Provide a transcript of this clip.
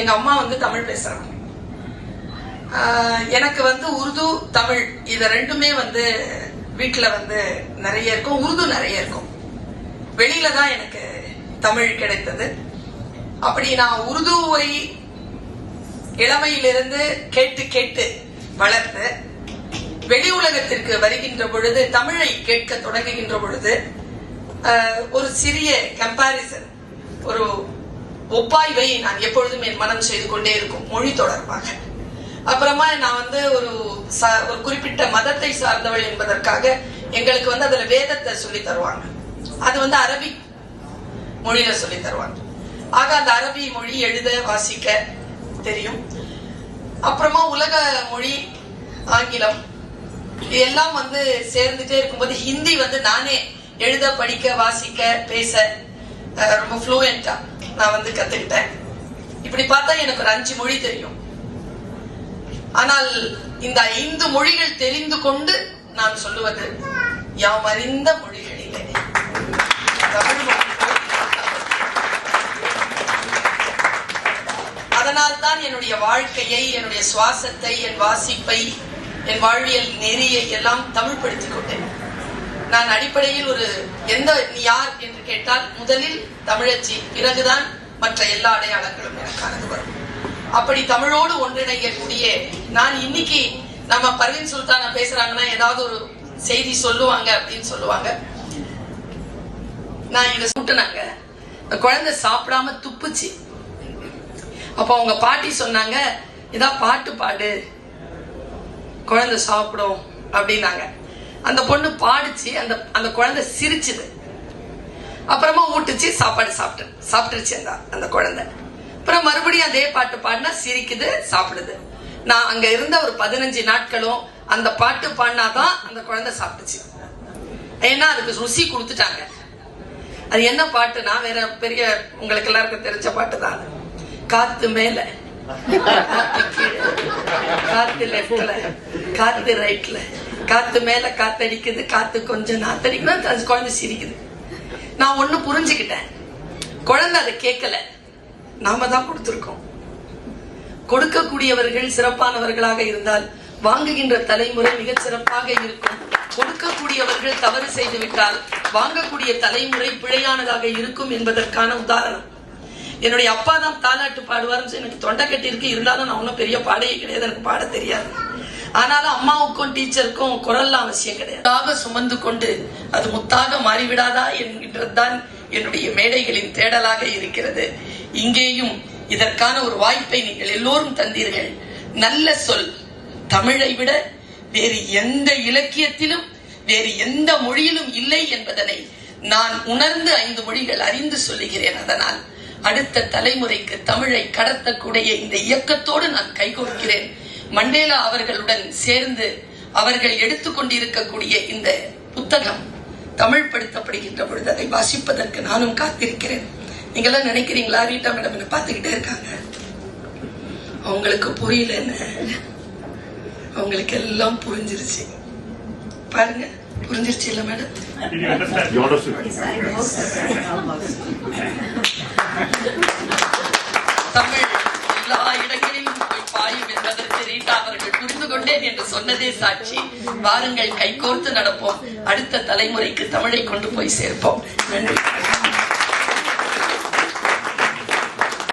எங்க அம்மா வந்து தமிழ் பேசுறாங்க. எனக்கு வந்து உருது தமிழ் இது ரெண்டுமே வந்து வீட்டுல வந்து நிறைய இருக்கும். உருது நிறைய இருக்கும். வெளியில தான் எனக்கு தமிழ் கிடைத்தது. அப்படி நான் உருதுவை இளமையிலிருந்து கேட்டு கேட்டு வளர்ந்து வெளி உலகத்திற்கு வருகின்ற பொழுது, தமிழை கேட்க தொடங்குகின்ற பொழுது ஒரு சிறிய கம்பாரிசன், ஒரு ஒப்பாய்வை நான் எப்பொழுதும் என் மனம் செய்து கொண்டே இருக்கும் மொழி தொடர்பாக. அப்புறமா நான் வந்து ஒரு குறிப்பிட்ட மதத்தை சார்ந்தவள் என்பதற்காக எங்களுக்கு வந்து அதுல வேதத்தை சொல்லி தருவாங்க. அது வந்து அரபிக் மொழியில சொல்லி தருவாங்க. ஆக அந்த அரபி மொழி எழுத வாசிக்க தெரியும். அப்புறமா உலக மொழி ஆங்கிலம் எல்லாம் வந்து சேர்ந்துட்டே இருக்கும்போது ஹிந்தி வந்து நானே எழுத படிக்க வாசிக்க பேச ரொம்ப ஃப்ளூயண்டா நான் வந்து கத்துக்கிட்டேன். இப்படி பார்த்தா எனக்கு ஒரு 5 மொழி தெரியும். ஆனால் இந்த 5 மொழிகள் தெரிந்து கொண்டு நான் சொல்லுவது யாம் அறிந்த மொழிகளிலே தமிழ் மொழி. அதனால்தான் என்னுடைய வாழ்க்கையை, என்னுடைய சுவாசத்தை, என் வாசிப்பை, என் வாழ்வியல் நெறியை எல்லாம் தமிழ் படுத்திக் கொண்டேன். நான் அடிப்படையில் நீ யார் என்று கேட்டால் முதலில் தமிழச்சி, பிறகுதான் மற்ற எல்லா அடையாளங்களும் எனக்கானது வரும். அப்படி தமிழோடு ஒன்றிணைக்கக்கூடிய நான் இன்னைக்கு நம்ம பர்வீன் சுல்தானா பேசுறாங்கன்னா ஏதாவது ஒரு செய்தி சொல்லுவாங்க அப்படின்னு சொல்லுவாங்க. நான் இதை சுட்டுனாங்க, குழந்தை சாப்பிடாம துப்புச்சு. அப்ப அவங்க பாட்டி சொன்னாங்க, இதா பாட்டு பாடு குழந்தை சாப்பிடும் அப்படின்னாங்க. அந்த பொண்ணு பாடிச்சு, அந்த குழந்தை சிரிச்சுது. அப்புறமா ஊட்டுச்சு, சாப்பாடு சாப்பிட்டுருச்சு அந்த குழந்தை. அப்புறம் மறுபடியும் அதே பாட்டு பாடினா சிரிக்குது, சாப்பிடுது. நான் அங்க இருந்த ஒரு 15 நாட்களும் அந்த பாட்டு பாடினாதான் அந்த குழந்தை சாப்பிட்டுச்சு. ஏன்னா அதுக்கு ருசி கொடுத்துட்டாங்க. அது என்ன பாட்டுனா வேற பெரிய உங்களுக்கு எல்லாருக்கும் தெரிஞ்ச பாட்டு தான். காத்து மேல, காத்து கீழே, காத்து லெப்ட்ல, காத்து ரைட்ல, காத்து மேல காத்தடிக்குது, காத்து கொஞ்சம் நாத்தடிக்குது, அது குழந்தை சிரிக்குது. நான் ஒண்ணு புரிஞ்சுக்கிட்டேன், குழந்தை அதை கேட்கல, நாம தான் கொடுத்திருக்கோம். கொடுக்கக்கூடியவர்கள் சிறப்பானவர்களாக இருந்தால் வாங்குகின்ற தலைமுறை மிகச் சிறப்பாக இருக்கும். கொடுக்கக்கூடியவர்கள் தவறு செய்து விட்டால் வாங்கக்கூடிய தலைமுறை பிழையானதாக இருக்கும் என்பதற்கான உதாரணம். என்னுடைய அப்பா தான் தாலாட்டு பாடுவார்னு எனக்கு தொண்டை கட்டி இருக்கு. இருந்தாலும் நான் ஒன்னும் பெரிய பாடையே கிடையாது, எனக்கு பாட தெரியாது. ஆனாலும் அம்மாவுக்கும் டீச்சருக்கும் குரல்லாம் அவசியம் கிடையாது. சுமந்து கொண்டு அது முத்தாக மாறிவிடாதா என்கின்றதுதான் என்னுடைய மேடைகளின் தேடலாக இருக்கிறது. இங்கேயும் இதற்கான ஒரு வாய்ப்பை நீங்கள் எல்லோரும் தந்தீர்கள். நல்ல சொல் தமிழை விட வேறு எந்த இலக்கியத்திலும் வேறு எந்த மொழியிலும் இல்லை என்பதனை நான் உணர்ந்து 5 மொழிகள் அறிந்து சொல்லுகிறேன். அதனால் அடுத்த தலைமுறைக்கு தமிழை கடத்தக்கூடிய இந்த இயக்கத்தோடு நான் கைகோர்க்கிறேன். மண்டேலா அவர்களுடன் சேர்ந்து அவர்கள் எடுத்துக்கொண்டிருக்கக்கூடிய இந்த புத்தகம் தமிழ் படுத்தப்படுகின்ற பொழுது அதை வாசிப்பதற்கு நானும் காத்திருக்கிறேன். நீங்கெல்லாம் நினைக்கிறீங்களா ரீட்டா மேடம் பார்த்துக்கிட்டே இருக்காங்க, அவங்களுக்கு புரியலன்னு? அவங்களுக்கு எல்லாம் புரிஞ்சிருச்சு. பாருங்க, புரிஞ்சிருச்சு இல்ல மேடம்? தமிழ் எல்லா இடங்களிலும் போய் பாயும் என்பதற்கு ரீட்டா அவர்கள் புரிந்து கொண்டேன் என்று சொன்னதே சாட்சி. வாருங்கள், கைகோர்த்து நடப்போம். அடுத்த தலைமுறைக்கு தமிழை கொண்டு போய் சேர்ப்போம். நன்றி.